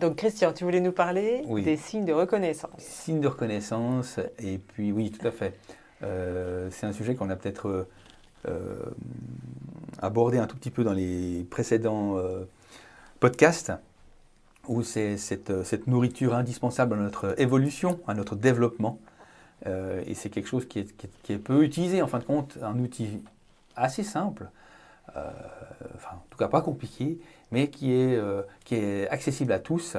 Donc Christian, tu voulais nous parler Oui. des signes de reconnaissance. Signe de reconnaissance, et puis oui, tout à fait. C'est un sujet qu'on a peut-être abordé un tout petit peu dans les précédents podcasts, où c'est cette nourriture indispensable à notre évolution, à notre développement. Et c'est quelque chose qui est peu utilisé, en fin de compte, un outil assez simple, en tout cas pas compliqué, mais qui est accessible à tous.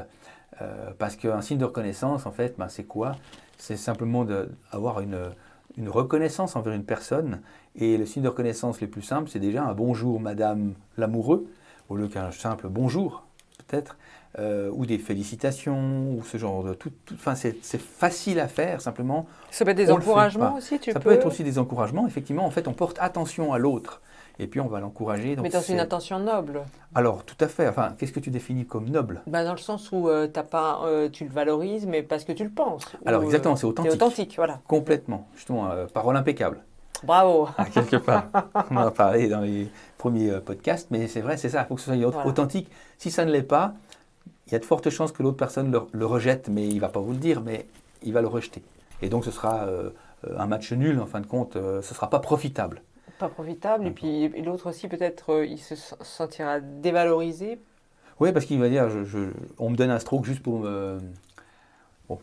Parce qu'un signe de reconnaissance, en fait, c'est quoi? C'est simplement d'avoir une reconnaissance envers une personne. Et le signe de reconnaissance le plus simple, c'est déjà un bonjour, madame l'amoureux, au lieu qu'un simple bonjour, peut-être, ou des félicitations, ou ce genre de... c'est facile à faire, simplement. Ça peut être des On le fait encouragements pas. aussi, Ça peut être aussi des encouragements, effectivement. En fait, on porte attention à l'autre. Et puis, on va l'encourager. Mais dans une intention noble. Alors, tout à fait. Enfin, qu'est-ce que tu définis comme noble? Dans le sens où t'as pas, tu le valorises, mais parce que tu le penses. Alors, Ou, exactement, c'est authentique. C'est authentique, voilà. Complètement. Justement, parole impeccable. Bravo. Quelque part. On en a parlé dans les premiers podcasts, mais c'est vrai, c'est ça. Il faut que ce soit Voilà. authentique. Si ça ne l'est pas, il y a de fortes chances que l'autre personne le rejette, mais il ne va pas vous le dire, mais il va le rejeter. Et donc, ce sera un match nul, en fin de compte. Ce ne sera pas profitable. Pas profitable. Et puis l'autre aussi, peut-être, il se sentira dévalorisé. Oui, parce qu'il va dire, on me donne un stroke juste pour me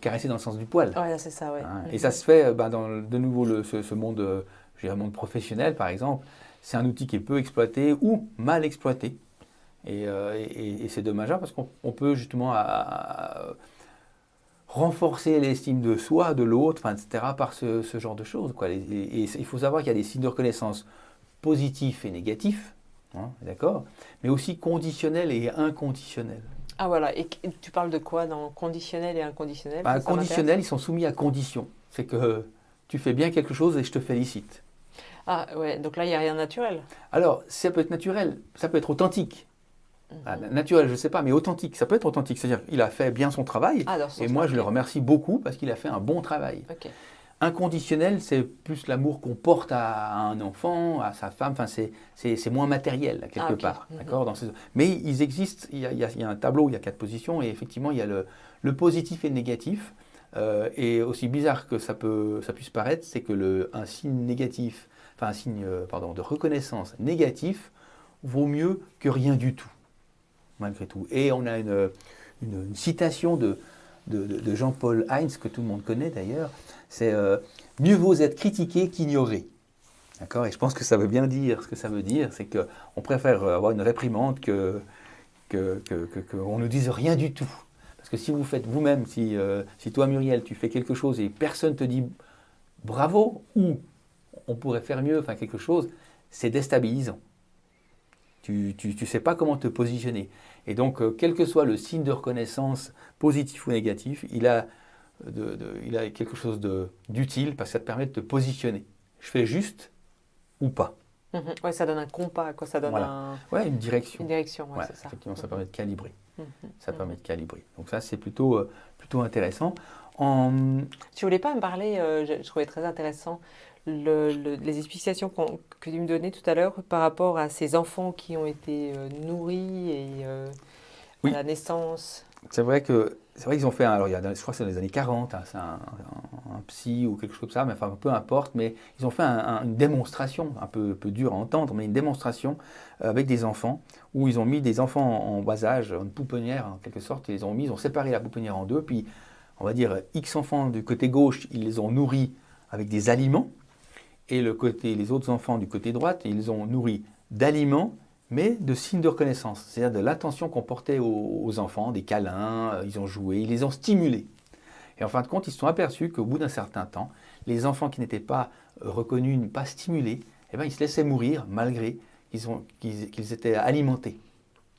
caresser dans le sens du poil. Ouais, c'est ça, ouais. Et ça se fait dans, de nouveau, ce monde, je dirais, monde professionnel, par exemple. C'est un outil qui est peu exploité ou mal exploité. Et c'est dommageable parce qu'on peut justement renforcer l'estime de soi, de l'autre, etc., par ce genre de choses, quoi. Et il faut savoir qu'il y a des signes de reconnaissance positifs et négatifs, d'accord, mais aussi conditionnels et inconditionnels. Ah voilà, et tu parles de quoi dans conditionnel et inconditionnel? Ça Conditionnels, ils sont soumis à condition. C'est que tu fais bien quelque chose et je te félicite. Ah ouais, donc là, il n'y a rien de naturel. Alors, ça peut être naturel, ça peut être authentique. Naturel, je ne sais pas, mais authentique, ça peut être authentique. C'est-à-dire qu'il a fait bien son travail, et moi, je le remercie beaucoup parce qu'il a fait un bon travail. Okay. Inconditionnel, c'est plus l'amour qu'on porte à un enfant, à sa femme, c'est moins matériel, quelque part. D'accord, mais ils existent, il y a un tableau, il y a 4 positions, et effectivement, il y a le positif et le négatif. Et aussi bizarre que ça puisse paraître, c'est que un signe négatif, un signe de reconnaissance négatif vaut mieux que rien du tout, malgré tout. Et on a une citation de Jean-Paul Heinz, que tout le monde connaît d'ailleurs, c'est mieux vaut être critiqué qu'ignoré. D'accord? Et je pense que ça veut bien dire ce que ça veut dire, c'est qu'on préfère avoir une réprimande qu'on ne nous dise rien du tout. Parce que si vous faites vous-même, si toi Muriel, tu fais quelque chose et personne te dit bravo ou on pourrait faire mieux, quelque chose, c'est déstabilisant. Tu ne sais pas comment te positionner. Et donc, quel que soit le signe de reconnaissance, positif ou négatif, il a quelque chose d'utile parce que ça te permet de te positionner. Je fais juste ou pas. Ouais, ça donne un compas, quoi. Ça donne une direction. Une direction, ouais, c'est ça. Effectivement, ça permet de calibrer. Ça permet de calibrer. Donc ça, c'est plutôt intéressant. Tu voulais pas me parler, je trouvais très intéressant, les explications que tu me donnais tout à l'heure par rapport à ces enfants qui ont été nourris et à la naissance. C'est vrai qu'ils ont fait, alors je crois que c'est dans les années 40, c'est un psy ou quelque chose comme ça, mais peu importe, mais ils ont fait une démonstration, un peu dure à entendre, mais une démonstration avec des enfants, où ils ont mis des enfants en bas âge, une pouponnière en quelque sorte, ils ont séparé la pouponnière en deux, puis on va dire X enfants du côté gauche, ils les ont nourris avec des aliments, et les autres enfants du côté droit, ils les ont nourris d'aliments, mais de signes de reconnaissance, c'est-à-dire de l'attention qu'on portait aux enfants, des câlins, ils ont joué, ils les ont stimulés. Et en fin de compte, ils se sont aperçus qu'au bout d'un certain temps, les enfants qui n'étaient pas reconnus, pas stimulés, ils se laissaient mourir malgré qu'ils étaient alimentés.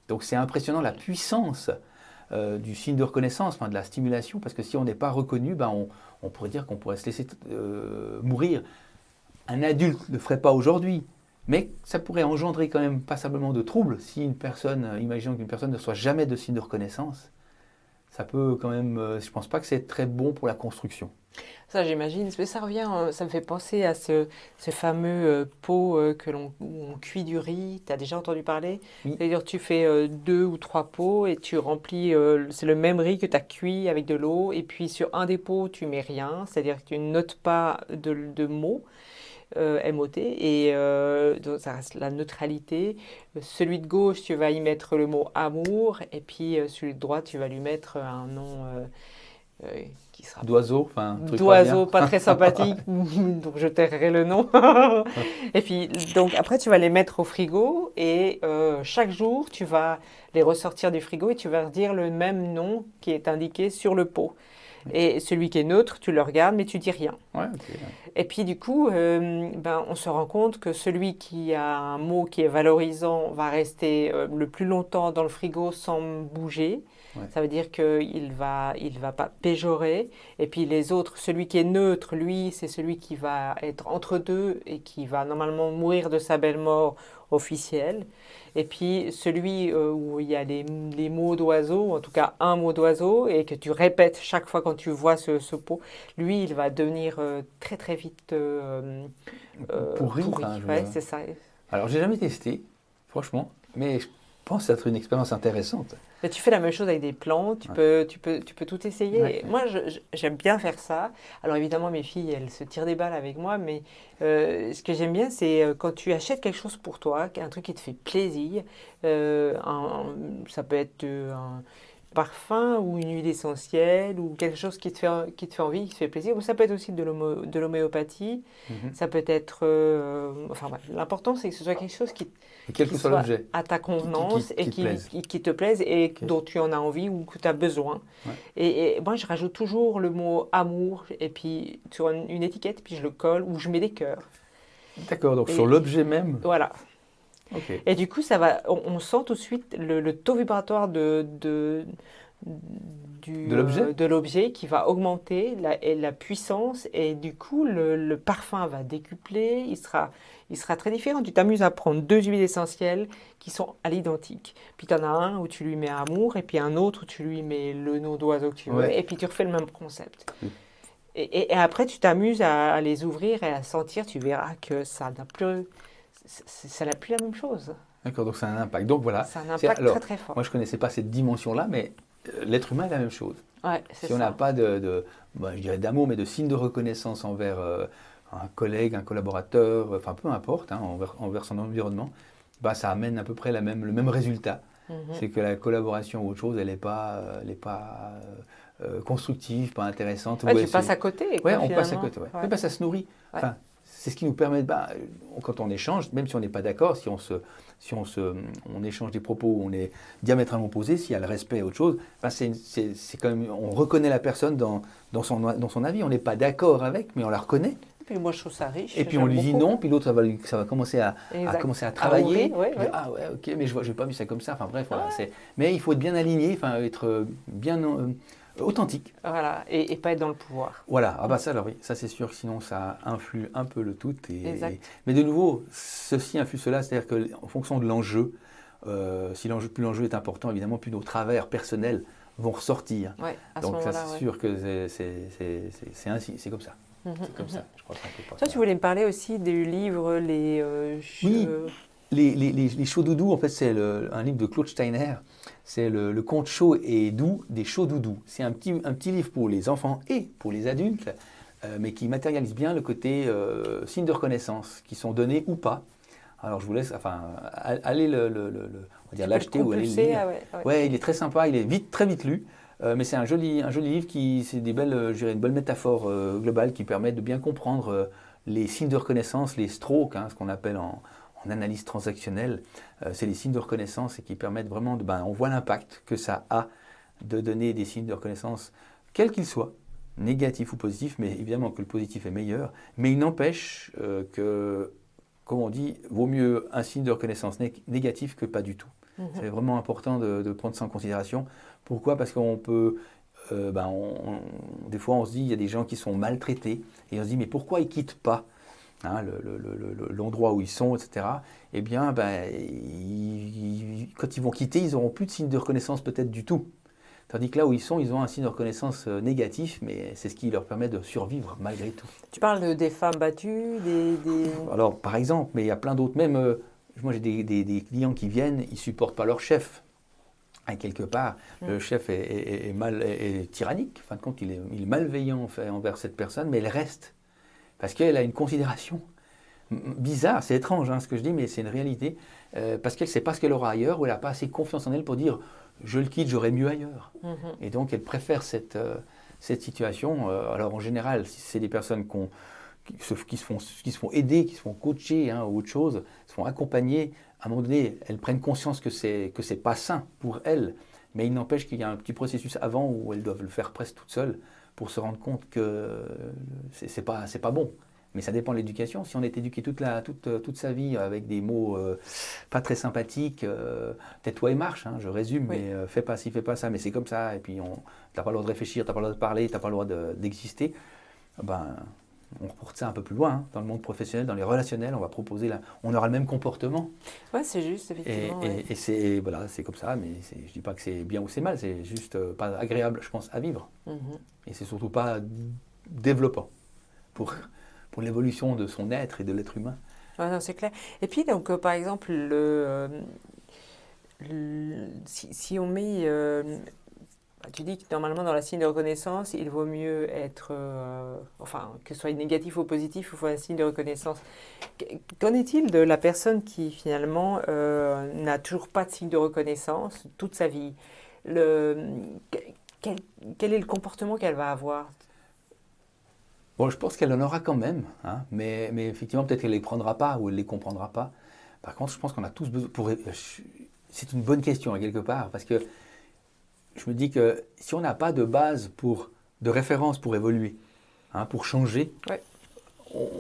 Donc c'est impressionnant la puissance du signe de reconnaissance, de la stimulation, parce que si on n'est pas reconnu, on pourrait dire qu'on pourrait se laisser mourir. Un adulte ne le ferait pas aujourd'hui. Mais ça pourrait engendrer quand même passablement de troubles si imaginons qu'une personne ne soit jamais de signe de reconnaissance. Ça peut quand même, je ne pense pas que c'est très bon pour la construction. Ça, j'imagine. Mais ça revient, ça me fait penser à ce fameux pot où on cuit du riz. Tu as déjà entendu parler? Oui, C'est-à-dire, tu fais 2 ou 3 pots et tu remplis, c'est le même riz que tu as cuit avec de l'eau. Et puis, sur un des pots, tu mets rien. C'est-à-dire que tu ne notes pas de mots, MOT. Et donc, ça reste la neutralité. Celui de gauche, tu vas y mettre le mot amour. Et puis, celui de droite, tu vas lui mettre un nom euh, qui sera d'oiseau, enfin, un truc pas bien. d'oiseaux pas très sympathiques, donc je tairai le nom. Et puis, donc après, tu vas les mettre au frigo et chaque jour, tu vas les ressortir du frigo et tu vas redire le même nom qui est indiqué sur le pot. Et celui qui est neutre, tu le regardes, mais tu dis rien. Ouais, ok. Et puis du coup, ben, on se rend compte que celui qui a un mot qui est valorisant va rester le plus longtemps dans le frigo sans bouger. Ouais. Ça veut dire qu'il va pas péjorer. Et puis les autres, celui qui est neutre, lui, c'est celui qui va être entre deux et qui va normalement mourir de sa belle mort officielle. Et puis celui où il y a les mots d'oiseau, en tout cas un mot d'oiseau, et que tu répètes chaque fois quand tu vois ce pot, lui, il va devenir très très vite Pourri, pourri. enfin, Ouais, c'est ça. Alors, j'ai jamais testé, franchement, mais je pense être une expérience intéressante. Mais tu fais la même chose avec des plantes, Ouais. tu peux tout essayer. Ouais, Et moi, j'aime bien faire ça. Alors évidemment, mes filles, elles se tirent des balles avec moi, mais ce que j'aime bien, c'est quand tu achètes quelque chose pour toi, un truc qui te fait plaisir. Ça peut être un parfum ou une huile essentielle ou quelque chose qui te fait envie, qui te fait plaisir. Ou ça peut être aussi de l'homéopathie. mhm. Ça peut être... enfin, bref, l'important, c'est que ce soit quelque chose Et quel qui que soit soit l'objet, à ta convenance et qui te plaise. qui te plaise et Ok. dont tu en as envie ou que tu as besoin. Ouais. Et moi, je rajoute toujours le mot amour et puis sur une étiquette, puis je le colle ou je mets des cœurs. D'accord, donc sur Et l'objet même. voilà. Ok. Et du coup, on sent tout de suite le taux vibratoire De l'objet? de l'objet qui va augmenter et la puissance et du coup, le parfum va décupler, il sera très différent. Tu t'amuses à prendre 2 huiles essentielles qui sont à l'identique. Puis tu en as un où tu lui mets amour et puis un autre où tu lui mets le nom d'oiseau que tu veux Ouais. et puis tu refais le même concept. Et après, tu t'amuses à les ouvrir et à sentir, tu verras que ça n'a plus la même chose. D'accord, donc c'est un impact. Donc voilà. C'est un impact très Alors, très fort. moi je ne connaissais pas cette dimension-là, mais l'être humain est la même chose. Ouais, c'est Si on n'a ça. pas je dirais d'amour, mais de signe de reconnaissance envers un collègue, un collaborateur, enfin peu importe, hein, envers son environnement, bah, ça amène à peu près le même résultat. Mhm. C'est que la collaboration ou autre chose, elle n'est pas, constructive, pas intéressante. Ouais, tu passes à côté, Ouais, quoi, on passe à finalement. côté. Ouais. Ouais. Mais bah, ça se nourrit. Ouais. Enfin, c'est ce qui nous permet, quand on échange, même si on n'est pas d'accord, on échange des propos où on est diamétralement opposés, s'il y a le respect et autre chose, enfin, c'est quand même, on reconnaît la personne dans son avis. On n'est pas d'accord avec, mais on la reconnaît. Et puis moi, je trouve ça riche, Et puis on j'aime lui dit beaucoup. non, puis l'autre, ça va commencer Exact. commencer à À travailler. ouvrir, ouais, Dire, ouais. ah ouais, ok, mais je n'ai pas vu ça comme ça. Enfin bref, voilà. Ouais. Mais il faut être bien aligné, enfin, être bien authentique. Voilà, et pas être dans le pouvoir. Voilà, ah bah ça alors oui, ça c'est sûr, sinon ça influe un peu le tout. Exact. Mais de nouveau, ceci influe cela, c'est-à-dire qu'en fonction de l'enjeu, si plus l'enjeu est important, évidemment, plus nos travers personnels vont ressortir. Ouais, à ce Donc ça moment-là, c'est ouais. sûr que c'est ainsi, c'est comme ça. Mhm, C'est comme mhm. ça, je crois que ça peut pas Toi, tu faire. voulais me parler aussi du livre Oui, les chauds doudous, en fait, c'est un livre de Claude Steiner. C'est le conte chaud et doux des chauds doudous. C'est un petit livre pour les enfants et pour les adultes, mais qui matérialise bien le côté signes de reconnaissance qui sont donnés ou pas. Alors je vous laisse, enfin, allez on va dire l'acheter ou aller le compulser, lire. ah ouais, ouais. Ouais, il est très sympa, il est très vite lu. Mais c'est un joli livre c'est des belles, je dirais une belle métaphore globale qui permet de bien comprendre les signes de reconnaissance, les strokes, hein, ce qu'on appelle en analyse transactionnelle. C'est les signes de reconnaissance et qui permettent vraiment on voit l'impact que ça a de donner des signes de reconnaissance, quels qu'ils soient, négatifs ou positifs, mais évidemment que le positif est meilleur. Mais il n'empêche que, comme on dit, vaut mieux un signe de reconnaissance négatif que pas du tout. Mhm. C'est vraiment important de prendre ça en considération. Pourquoi? Parce qu'on peut, des fois on se dit, il y a des gens qui sont maltraités, et on se dit, mais pourquoi ils ne quittent pas hein, l'endroit où ils sont, etc. Eh bien, quand ils vont quitter, ils n'auront plus de signe de reconnaissance peut-être du tout. Tandis que là où ils sont, ils ont un signe de reconnaissance négatif, mais c'est ce qui leur permet de survivre malgré tout. Tu parles des femmes battues, Alors, par exemple, mais il y a plein d'autres. Même, moi, j'ai des clients qui viennent, ils ne supportent pas leur chef. Et quelque part, le chef est tyrannique. En fin de compte, il est malveillant envers cette personne, mais elle reste. Parce qu'elle a une considération bizarre, c'est étrange ce que je dis, mais c'est une réalité. Parce qu'elle ne sait pas ce qu'elle aura ailleurs, ou elle n'a pas assez confiance en elle pour dire je le quitte, j'aurai mieux ailleurs. Et donc, elle préfère cette situation. Alors, en général, si c'est des personnes qui se font aider, qui se font coacher ou autre chose, se font accompagner, à un moment donné, elles prennent conscience que c'est pas sain pour elles. Mais il n'empêche qu'il y a un petit processus avant où elles doivent le faire presque toutes seules pour se rendre compte que c'est pas bon. Mais ça dépend de l'éducation. Si on est éduqué toute sa vie avec des mots pas très sympathiques, tais-toi et marche, je résume, oui. Mais fais pas ci, fais pas ça, mais c'est comme ça, et puis t'as pas le droit de réfléchir, t'as pas le droit de parler, t'as pas le droit d'exister, on reporte ça un peu plus loin, dans le monde professionnel, dans les relationnels, on va proposer, on aura le même comportement. Ouais, c'est juste, effectivement. Et c'est comme ça, mais je dis pas que c'est bien ou c'est mal, c'est juste pas agréable, je pense, à vivre. Et c'est surtout pas développant pour l'évolution de son être et de l'être humain. Ouais, non, c'est clair. Et puis, donc, par exemple, si on met... tu dis que normalement, dans la signe de reconnaissance, il vaut mieux être... que ce soit négatif ou positif, il faut un signe de reconnaissance. Qu'en est-il de la personne qui, finalement, n'a toujours pas de signe de reconnaissance toute sa vie? Quel est le comportement qu'elle va avoir? Bon, je pense qu'elle en aura quand même, mais effectivement, peut-être qu'elle ne les prendra pas ou elle ne les comprendra pas. Par contre, je pense qu'on a tous besoin... C'est une bonne question, quelque part, parce que je me dis que si on n'a pas de base de référence pour évoluer, pour changer, ouais.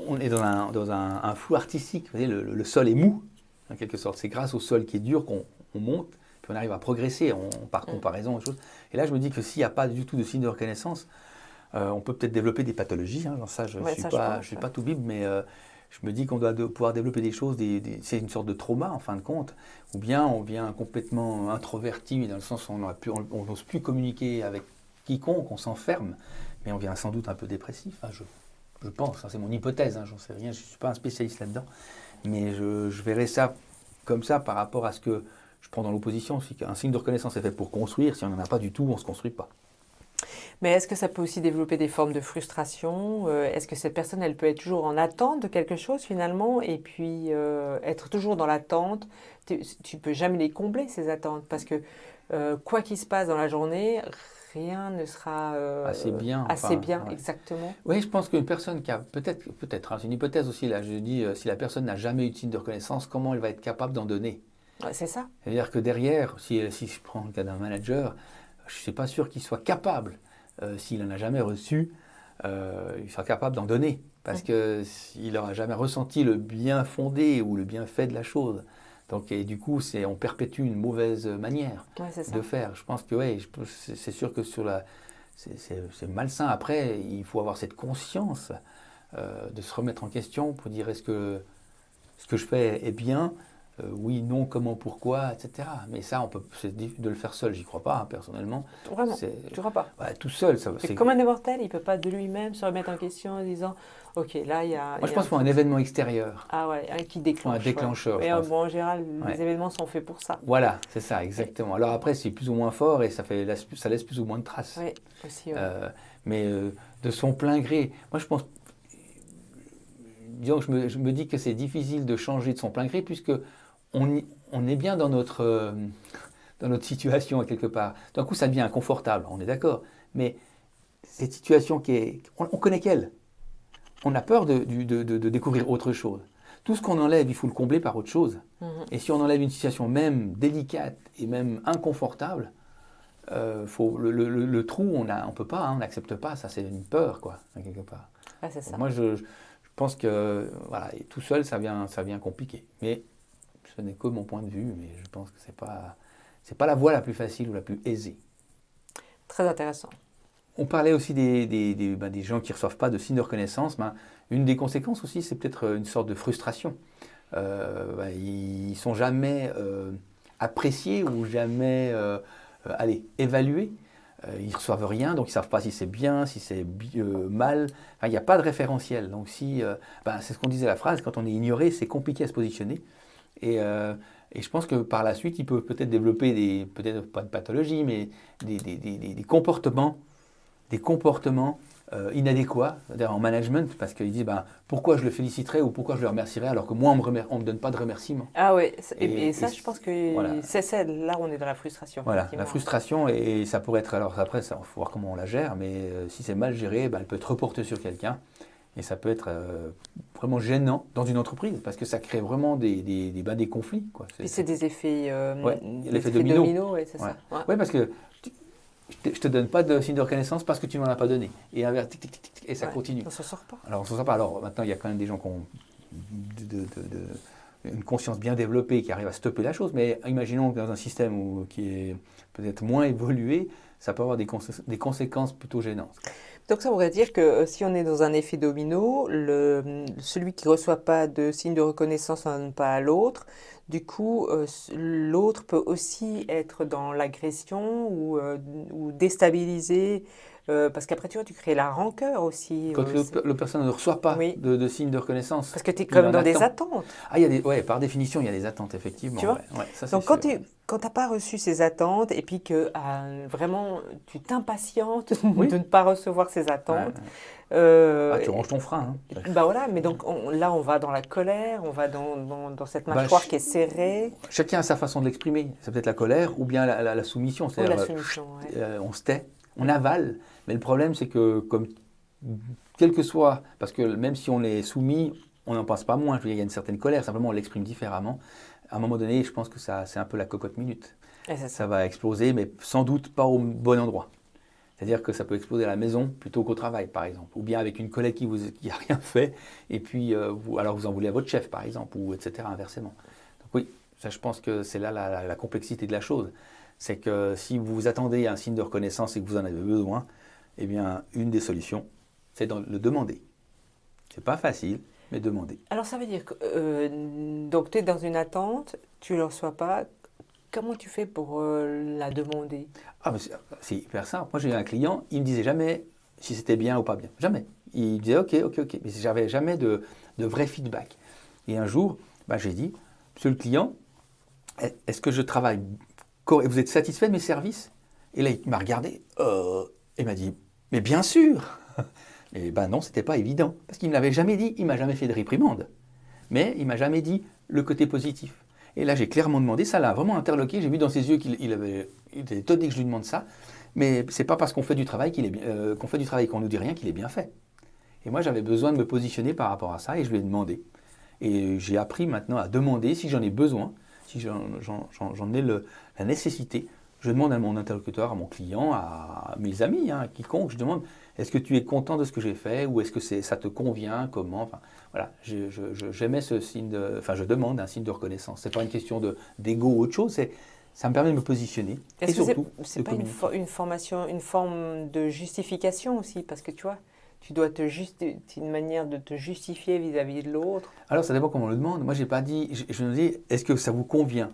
On est dans un flou artistique. Vous voyez, le sol est mou, en quelque sorte. C'est grâce au sol qui est dur qu'on monte, puis on arrive à progresser par comparaison aux choses. Et là, je me dis que s'il n'y a pas du tout de signe de reconnaissance, on peut peut-être développer des pathologies. Ça, je ne suis pas tout bible, mais je me dis qu'on doit pouvoir développer des choses. C'est une sorte de trauma, en fin de compte. Ou bien on vient complètement introverti, dans le sens où on n'ose plus communiquer avec quiconque, on s'enferme. Mais on vient sans doute un peu dépressif. Je pense, c'est mon hypothèse, j'en sais rien, je ne suis pas un spécialiste là-dedans. Mais je verrais ça comme ça par rapport à ce que je prends dans l'opposition. Un signe de reconnaissance est fait pour construire. Si on n'en a pas du tout, on ne se construit pas. Mais est-ce que ça peut aussi développer des formes de frustration? Est-ce que cette personne, elle peut être toujours en attente de quelque chose finalement, et puis être toujours dans l'attente? Tu ne peux jamais les combler, ces attentes, parce que quoi qu'il se passe dans la journée, rien ne sera assez bien, ouais. Exactement. Oui, je pense qu'une personne qui a peut-être, c'est une hypothèse aussi, là, je dis, si la personne n'a jamais eu de signe de reconnaissance, comment elle va être capable d'en donner? Ouais, c'est ça. C'est-à-dire que derrière, si je prends le cas d'un manager, je ne suis pas sûr qu'il soit capable, s'il n'en a jamais reçu, il sera capable d'en donner. Parce qu'il n'aura jamais ressenti le bien fondé ou le bienfait de la chose. Donc, et du coup, on perpétue une mauvaise manière de faire. Je pense que c'est sûr que c'est malsain. Après, il faut avoir cette conscience de se remettre en question pour dire est-ce que ce que je fais est bien? Oui, non, comment, pourquoi, etc. Mais ça, c'est difficile de le faire seul, j'y crois pas, personnellement. Vraiment, tu ne crois pas? Tout seul. C'est comme un immortel, il ne peut pas de lui-même se remettre en question en disant « Ok, là, il y a… » Moi, je pense qu'il faut un événement extérieur. Ah ouais, qui déclenche. Un déclencheur. Ouais. En général, les événements sont faits pour ça. Voilà, c'est ça, exactement. Alors après, c'est plus ou moins fort et ça laisse plus ou moins de traces. Oui, aussi. Ouais. Mais de son plein gré, moi, je pense… Disons que je me dis que c'est difficile de changer de son plein gré puisque on est bien dans notre situation quelque part. D'un coup, ça devient inconfortable, on est d'accord. Mais cette situation on connaît qu'elle. On a peur de découvrir autre chose. Tout ce qu'on enlève, il faut le combler par autre chose. Et si on enlève une situation même délicate et même inconfortable, le trou, on peut pas, on n'accepte pas. Ça, c'est une peur, quoi, quelque part. Ah, c'est ça. Moi, je pense que tout seul, ça vient compliqué. Mais ce n'est que mon point de vue, mais je pense que c'est pas la voie la plus facile ou la plus aisée. Très intéressant. On parlait aussi des gens qui ne reçoivent pas de signe de reconnaissance. Une des conséquences aussi, c'est peut-être une sorte de frustration. Ils ne sont jamais appréciés ou jamais évalués. ils ne reçoivent rien, donc ils ne savent pas si c'est bien, si c'est mal. Enfin, il n'y a pas de référentiel. Donc c'est ce qu'on disait la phrase, quand on est ignoré, c'est compliqué à se positionner. Et je pense que par la suite, il peut peut-être développer peut-être pas de pathologie, mais des comportements inadéquats, c'est-à-dire en management, parce qu'ils disent pourquoi je le féliciterais ou pourquoi je le remercierais alors que moi on ne me donne pas de remerciement. Ah oui, et ça, je pense que voilà. c'est là où on est dans la frustration. Voilà, la frustration, et ça pourrait être, alors après, il faut voir comment on la gère, mais si c'est mal géré, elle peut être reportée sur quelqu'un, et ça peut être vraiment gênant dans une entreprise, parce que ça crée vraiment des conflits. Quoi. Et c'est des effets, l'effet domino. Ouais, c'est ça. Ouais, parce que je ne te donne pas de signe de reconnaissance parce que tu ne m'en as pas donné. Et inverse, et ça continue. On s'en sort pas. Alors, on s'en sort pas. Alors, maintenant, il y a quand même des gens qui ont une conscience bien développée qui arrive à stopper la chose, mais imaginons que dans un système qui est peut-être moins évolué, ça peut avoir des conséquences plutôt gênantes. Donc ça voudrait dire que si on est dans un effet domino, celui qui ne reçoit pas de signe de reconnaissance n'en donne pas à l'autre. Du coup, l'autre peut aussi être dans l'agression ou déstabiliser. Parce qu'après, tu vois, tu crées la rancœur aussi. Quand le personne ne reçoit pas de signe de reconnaissance. Parce que tu es comme dans des attentes. Ah, par définition, il y a des attentes, effectivement. Tu vois ça, donc, quand tu n'as pas reçu ces attentes et puis que vraiment tu t'impatientes de ne pas recevoir ces attentes. Tu ranges ton frein. Hein. Voilà, mais donc là, on va dans la colère, on va dans cette mâchoire qui est serrée. Chacun a sa façon de l'exprimer. C'est peut-être la colère ou bien la soumission. Ou la soumission, on se tait, on avale. Mais le problème, c'est que, quel que soit, parce que même si on est soumis, on n'en pense pas moins. Je veux dire, il y a une certaine colère, simplement on l'exprime différemment. À un moment donné, je pense que c'est un peu la cocotte minute. Ça va exploser, mais sans doute pas au bon endroit. C'est-à-dire que ça peut exploser à la maison plutôt qu'au travail, par exemple. Ou bien avec une collègue qui n'a rien fait, et puis alors vous en voulez à votre chef, par exemple, ou etc., inversement. Donc oui, ça, je pense que c'est là la complexité de la chose. C'est que si vous attendez un signe de reconnaissance et que vous en avez besoin, eh bien, une des solutions, c'est de le demander. C'est pas facile, mais demander. Alors, ça veut dire que donc tu es dans une attente, tu ne le reçois pas. Comment tu fais pour la demander? C'est hyper simple. Moi, j'ai eu un client, il ne me disait jamais si c'était bien ou pas bien. Jamais. Il disait OK. Mais j'avais jamais de vrai feedback. Et un jour, j'ai dit, monsieur le client, est-ce que je travaille vous êtes satisfait de mes services? Et là, il m'a regardé et m'a dit, mais bien sûr. Et non, c'était pas évident. Parce qu'il ne me l'avait jamais dit, il ne m'a jamais fait de réprimande. Mais il ne m'a jamais dit le côté positif. Et là, j'ai clairement demandé, ça l'a vraiment interloqué. J'ai vu dans ses yeux qu'il était étonné que je lui demande ça. Mais ce n'est pas parce qu'on fait du travail qu'on nous dit rien qu'il est bien fait. Et moi, j'avais besoin de me positionner par rapport à ça et je lui ai demandé. Et j'ai appris maintenant à demander si j'en ai besoin, si j'en ai la nécessité. Je demande à mon interlocuteur, à mon client, à mes amis, à quiconque, je demande, est-ce que tu es content de ce que j'ai fait ou est-ce que ça te convient, comment, voilà, j'aimais ce signe je demande un signe de reconnaissance. Ce n'est pas une question d'ego ou autre chose, ça me permet de me positionner. Et surtout, c'est pas une forme de justification aussi, parce que tu vois, c'est une manière de te justifier vis-à-vis de l'autre. Alors, ça dépend comment on le demande. Moi, j'ai pas dit, je me dis, est-ce que ça vous convient?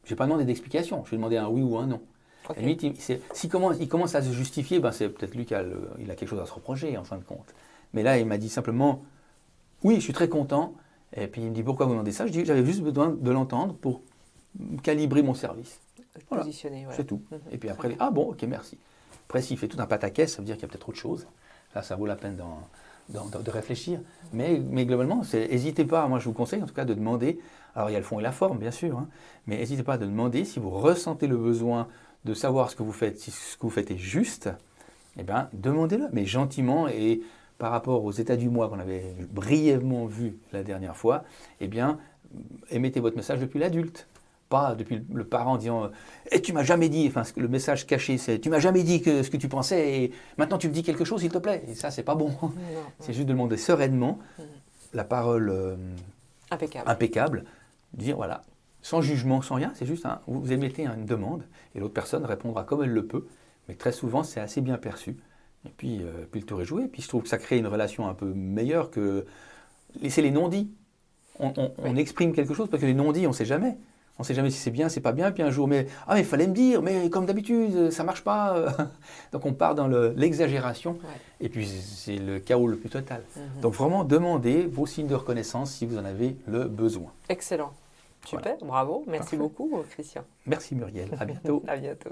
Je n'ai pas demandé d'explication, je lui ai demandé un oui ou un non. Okay. À la limite, s'il commence à se justifier, c'est peut-être lui qui a quelque chose à se reprocher en fin de compte. Mais là, il m'a dit simplement, oui, je suis très content. Et puis il me dit, pourquoi vous demandez ça? Je dis, j'avais juste besoin de l'entendre pour calibrer mon service. Voilà. Positionner, voilà. C'est tout. Et puis après, bon, ok, merci. Après, s'il fait tout un pataquès, ça veut dire qu'il y a peut-être autre chose. Là, ça vaut la peine de réfléchir. Mais globalement, n'hésitez pas, moi je vous conseille en tout cas de demander, alors il y a le fond et la forme bien sûr, mais n'hésitez pas à demander si vous ressentez le besoin de savoir ce que vous faites, si ce que vous faites est juste, eh bien demandez-le, mais gentiment et par rapport aux états du moi qu'on avait brièvement vu la dernière fois, eh bien émettez votre message depuis l'adulte. Pas depuis le parent disant tu m'as jamais dit, le message caché c'est tu m'as jamais dit ce que tu pensais et maintenant tu me dis quelque chose s'il te plaît. Et ça c'est pas bon. Non, c'est juste de demander sereinement la parole impeccable, dire voilà, sans jugement, sans rien, c'est juste vous émettez une demande et l'autre personne répondra comme elle le peut, mais très souvent c'est assez bien perçu. Et puis le tour est joué. Et puis je trouve que ça crée une relation un peu meilleure que laisser les non-dits. On exprime quelque chose parce que les non-dits on ne sait jamais. On ne sait jamais si c'est bien, c'est pas bien. Puis un jour, mais il fallait me dire, mais comme d'habitude, ça marche pas. Donc on part dans l'exagération. Ouais. Et puis c'est le chaos le plus total. Mhm. Donc vraiment, demandez vos signes de reconnaissance si vous en avez le besoin. Excellent. Super, bravo. Merci Parfait. beaucoup, Christian. Merci Muriel. À bientôt. À bientôt.